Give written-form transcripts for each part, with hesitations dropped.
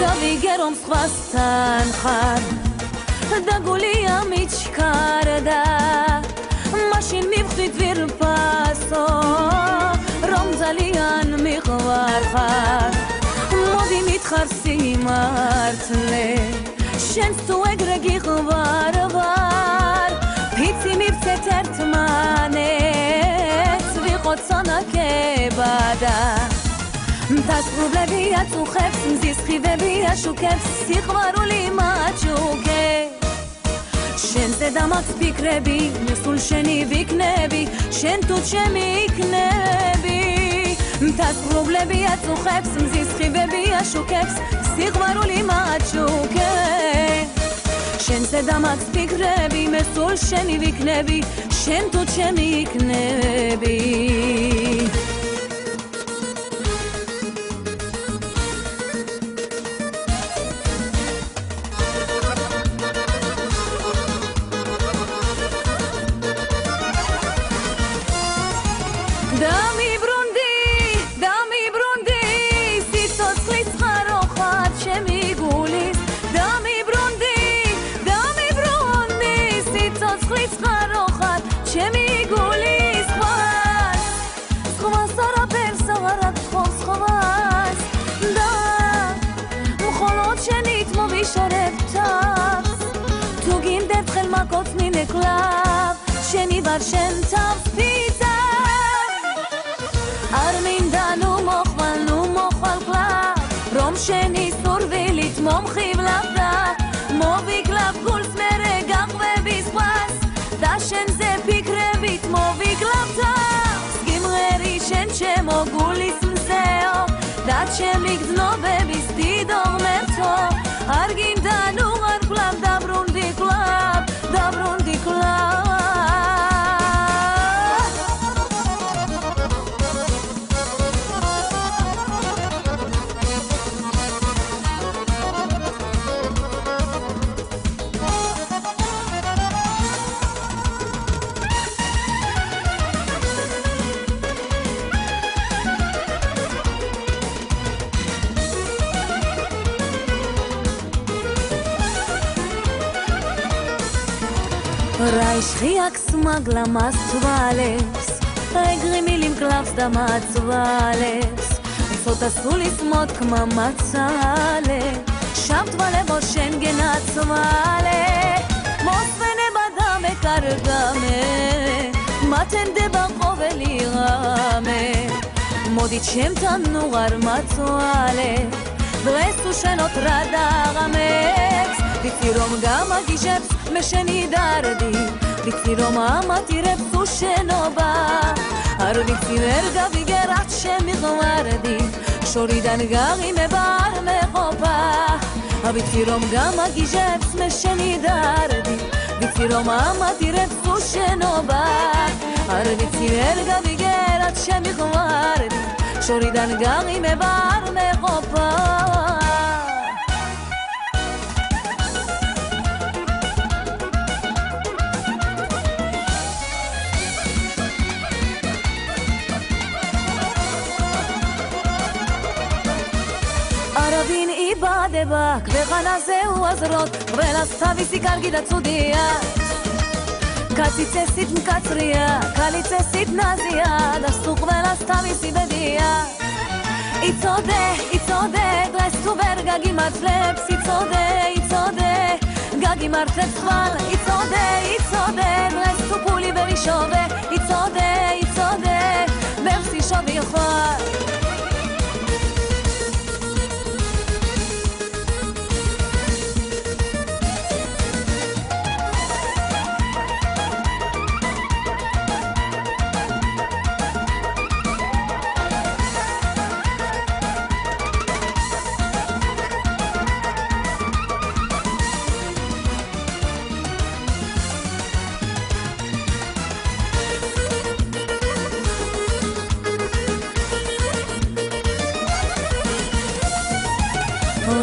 გავიგე რომ სხვასთან ხარ და გულია მიჩქარდა მაშინ მივხვდით ვირფასო რომ ძალიან მიყვარ ხარ მოდი მითხარ სიმართლე შენს თუ ეგრე გიყვარ ვარ ფიცი მივცეთ ერთმანეთს ვიყოთ სონაკებადა დასრულებია წუხებს მზის ხივებია შუქებს სიყვარული მაჩუქებს შენზე დამაქვს ფიქრები სულ შენი ვიქნები შენ თუ ჩემი იქნები დასრულებია წუხებს მზის ხივებია შუქებს სიყვარული მაჩუქებს შენზე დამაქვს ფიქრები მე სულ შენი ვიქნები შენ თუ ჩემი იქნები შენი ვარ შენ თავს ფიცარ არ მინდა ნუ მოხვალ კლავ რომ შენი სურვილით მომხიბლავ და მოვიკლავ გულს მერე გაყვები სხვას და შენზე ფიქრებით მოვიკლავ თავს გიმღერი შენ ჩემო გულის მზეო და ჩემი გრძნობების დიდო ღმერთო არ გინდა ნუ არ კლავ დაბრუნდი კლავ რაიშხი აქვს მაგლა მას თვალებს ეგრე მილი მკლავს და მაწვალებს ცოტა სულის მოთქმა მაცალე შავთვალებო შენგენ აცვალე მოსვენება დამეკარგა მე მათენდება ყოველი ღამე მოდი ჩემთან ნუ არ მაწვალე დღეს უშენოთ რა დაღამებს ვიცი რომ გამაგიჟებს მე შენი დარდი ვიცი რომ ამატირებს უშენობა არ ვიცი ვერ გავიგე რაც შემიყვარდი შორიდან გაღიმება არ მეყოფა ვიცი რომ გამაგიჟებს მე შენი დარდი ვიცი რომ ამატირებს უშენობა არ ვიცი ვერ გავიგე რაც შემიყვარდი შორიდან გაღიმება არ მეყოფა არავინ იბადება ქვეყანაზე უაზროდ ყველას თავისი კარგი და ცუდია კაცი წესით მკაცრია ქალი წესით ნაზია და სულ ყველას თავისი ბედია იცოდე დღეს თუ ვერ გაგიმართლებს იცოდე გაგიმართლებს ხვალ იცოდე დღეს თუ ფული ვერ იშოვე იცოდე ბევრს იშოვი ხვალ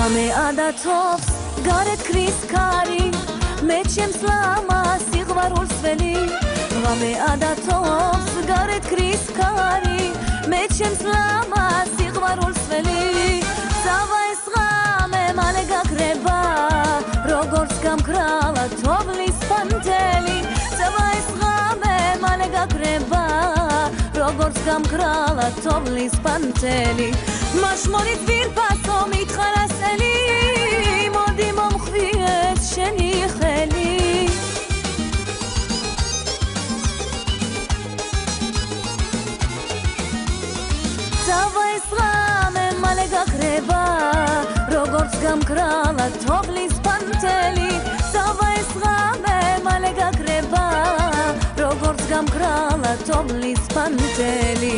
Rame adatovs garet kriskari meçem slama sigvarul sveli Rame adatovs garet kriskari meçem slama sigvarul sveli Sava esrame გამგრალა თოვლის პანთელი მაშმონით ვირფასო მითხარასელი მოდი მომხვიეს შენი ხელი სავა ეს ღამე მალე გაქრება როგორც გამგრალა თოვლის პანთელი სავა ეს ღამე მალე გაქრება როგორც გამგრალა თოვლის პანთელი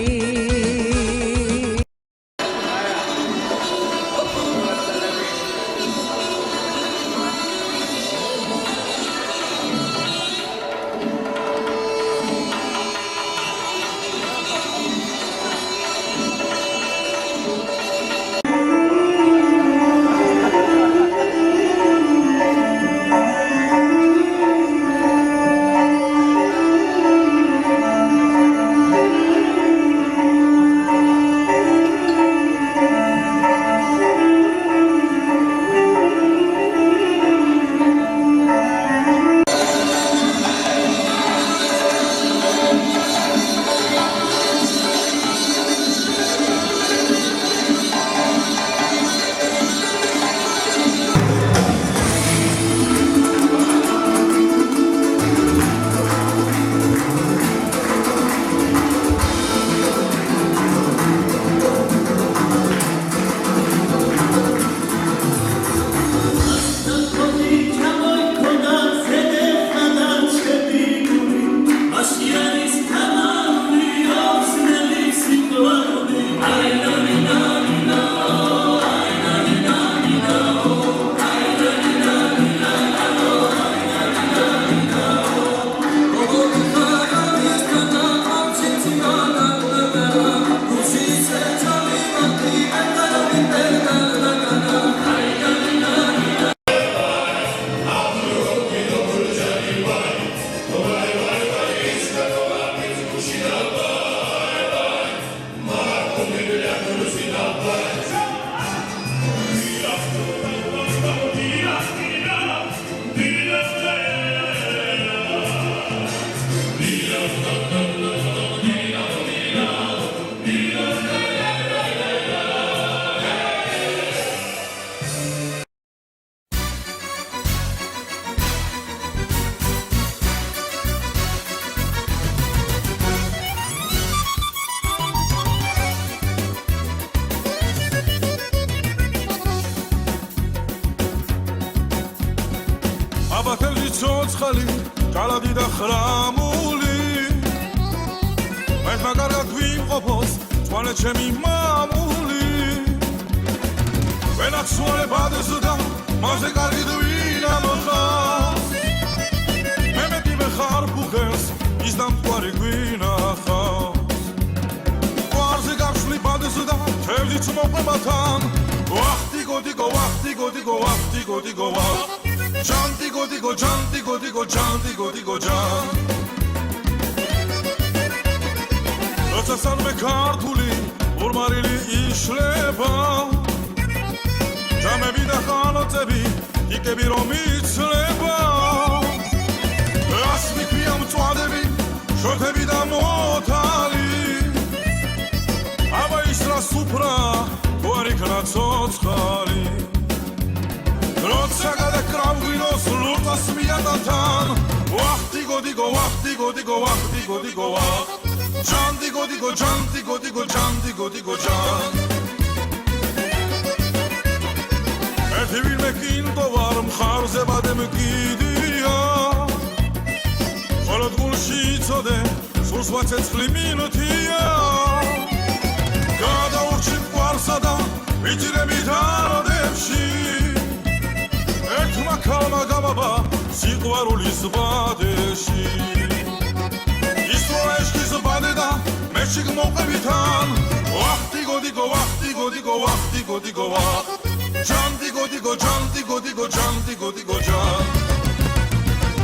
აბათელი ცოცხალი კალადი და ხრამული მერმა კარგად ვიმყოფოს თვალე ჩემი მამული ვენახ სუალე ბადესდა მასე კარგი დვინა მოხავს მე მეტი ვეხარ ბუხელს ის დამყვარი გვინახავს ყვარზე გავშლი ბადესდა თევზიც მოყვებათან ვახტიგო დიგო ვახტიგო დიგო ვახტიგო დიგო ვახტიგო Jantigo digo jantigo digo jantigo digo jan Rotsa salve kartuli urmarili ishleba Jame vida khanotsebi ikebi rom itshleba Rasmi kviam tsvadebi shotebi da motali Aba isra supra tuari kana tsotskhali Rotsa გადაკრავგვინოს ლუტას მიატანთან ვახტიგო დიგო ვახტიგო დიგო ვახტიგო დიგო ვახ ჯანდიგო დიგო ჯანდიგო დიგო ჯანდიგო დიგო ჯან ერთი ვინმე კინტო ვარ მხარზე ბადემ კიდია ხოლო გულში იცოდე სულს ვაცეცხლი მინუთია გადაურჩი მყარსა და ვიჭრები დაროდებში ერთმა ქალმა გამაბა სიყვარულის ბადეში ის რო ეშკის ბადე და მე შეგმოყებიდან ვახტიგო დიგო ვახტიგო დიგო ვახტიგო დიგო ვახ ჯანდიგო დიგო ჯანდიგო დიგო ჯანდიგო დიგო ჯან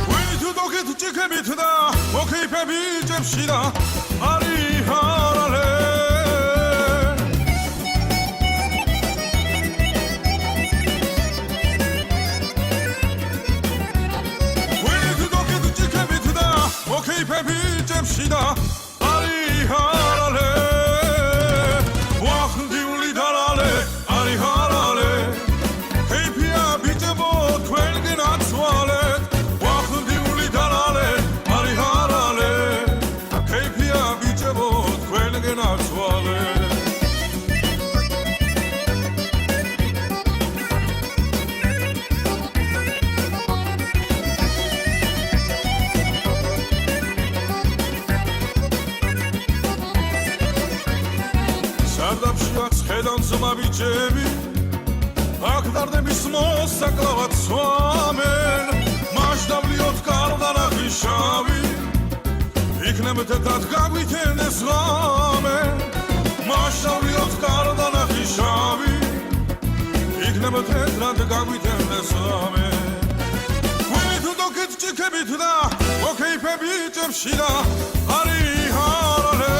ვინი თუ დოგეთ ჭიქებით და მოქეიფები ჭებში და არი ჰარალე Okay, baby, jump shida, Ali harale. სარდაფშიაც ხედან ძმა ბიჭები აქ დარდების მოსაკლავად სვამენ მასშტაბლიოთ კარდანახი შავი იქნებ თეთრად გაგვითენდეს ღამე მასშტაბლიოთ კარდანახი შავი იქნებ თეთრად გაგვითენდეს ღამე გვით დოკეთ ჭიქებით და ოკეიფები ჭებში და არის ჰარალე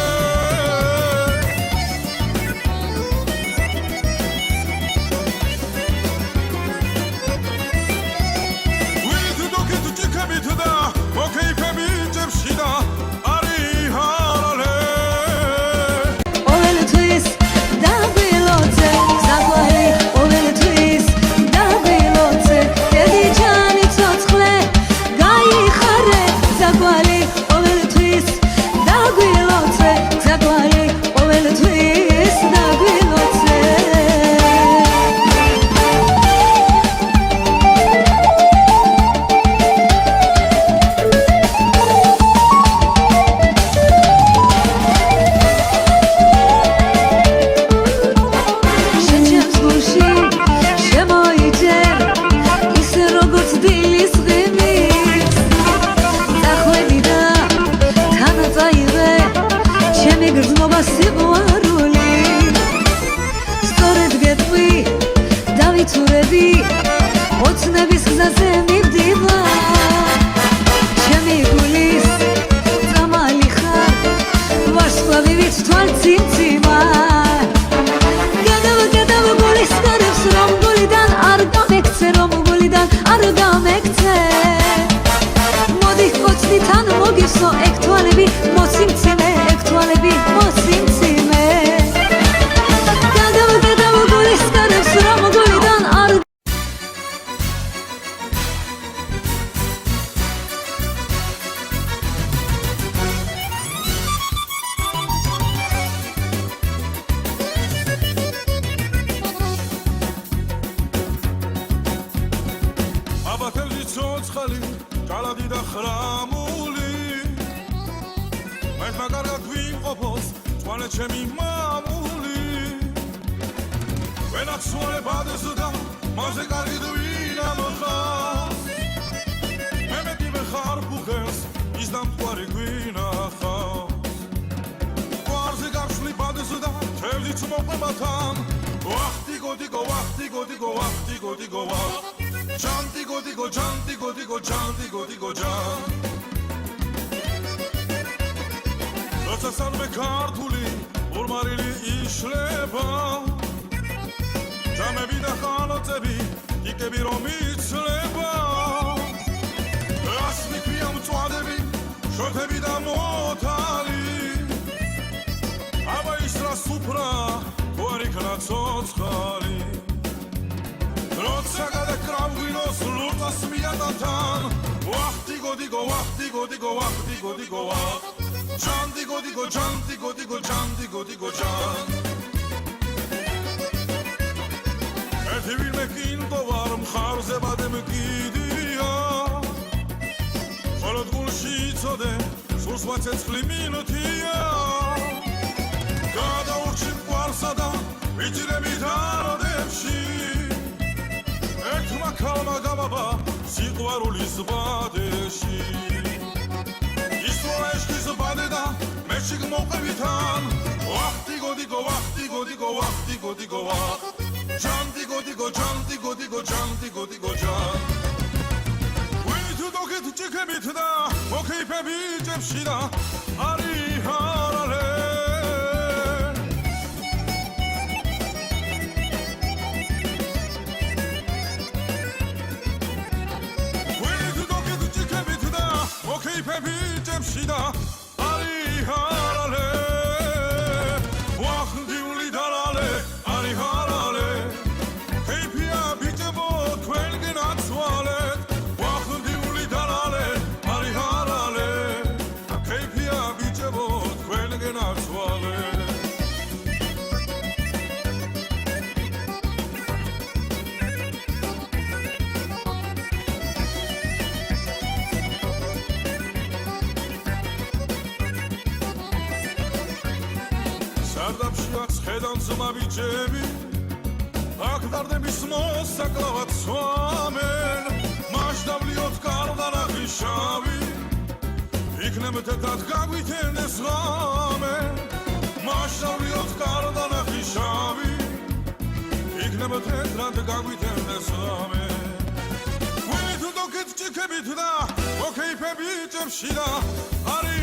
ოცნების გზაზე მივდივარ ჩემი გულის წამალი ხარ ვარსკვლავივით თვალ ციმციმა გადავ გულის გარებს რომ გულიდან არ გამექცე რომ გულიდან არ გამექცე მოდი კოცნით ან მოგივსო ეგ თვალები მოციმციმე ეგ თვალები მოციმციმე გადავ გულის გარებს რომ გულიდან არ კალადი და ხრამული მერტმა კარგად ვიმყოფოს წვალე ჩემი მამული ვენაც სუალე ბადესდა მასე კარგი დვინა მოხავს მე მეტი ხარ ბუხელს ის დამკვარი გვინახავს გვარზე გავშლი ბადესდა თევზიც მოყვებათან ვახტიგო დიგო ვახტიგო დიგო ვახტიგო დიგო ვახტიგო Jantigo digo jantigo digo jantigo digo jan Roța salve cartuli urmarili ishleba Jame vida halotebi ikebi romichleba Asmi piam tsuadebi shotebi da motali Aba isra supra koarikna tsotskhali Roța გადაკრავ გვინოს ლურტას მიატათან ვახტიგო დიგო ვახტიგო დიგო ვახტიგო დიგო ვახ ჯანდიგო დიგო ჯანდიგო დიგო ჯანდიგო დიგო ჯან ერთი ვინმე კინტო ვარ მხარზე ბადემ კიდია ხოლო გულში იცოდე სულს ვაცეცხლი მინუთია გადაურჩი მყარსა და ვიჭირები დაროდებში ერთმა ქალმა გამაბა სიყვარულის ბადეში ისო ეშკის ბადე და მეშიგ მოყევითან ვახტიგო დიგო ვახტიგო დიგო ვახტიგო დიგო ვახ ჯანდიგო დიგო ჯანდიგო დიგო ჯანდიგო დიგო ჯან ვით დოკეთ ჭიქებით და მოკეიფები ჭებში და არის ჰარალე Keipები ჭებში და არის ჰარალე ვახტიული დარალე არის ჰარალე Keipია ბიჭებო თქვენგენ აცვალეთ ვახტიული დარალე არის ჰარალე Keipია ბიჭებო თქვენგენ აცვალეთ Sardapşiyak Hedam zma biçemi Aktarde bismo saklavat soamen Maşdavliot kardana hişavi İknemete tat gagviten esramen Maşdavliot kardana hişavi İknemete tat gagviten esramen Veli tu dokit çikebit da Okey pe biçem şida Ari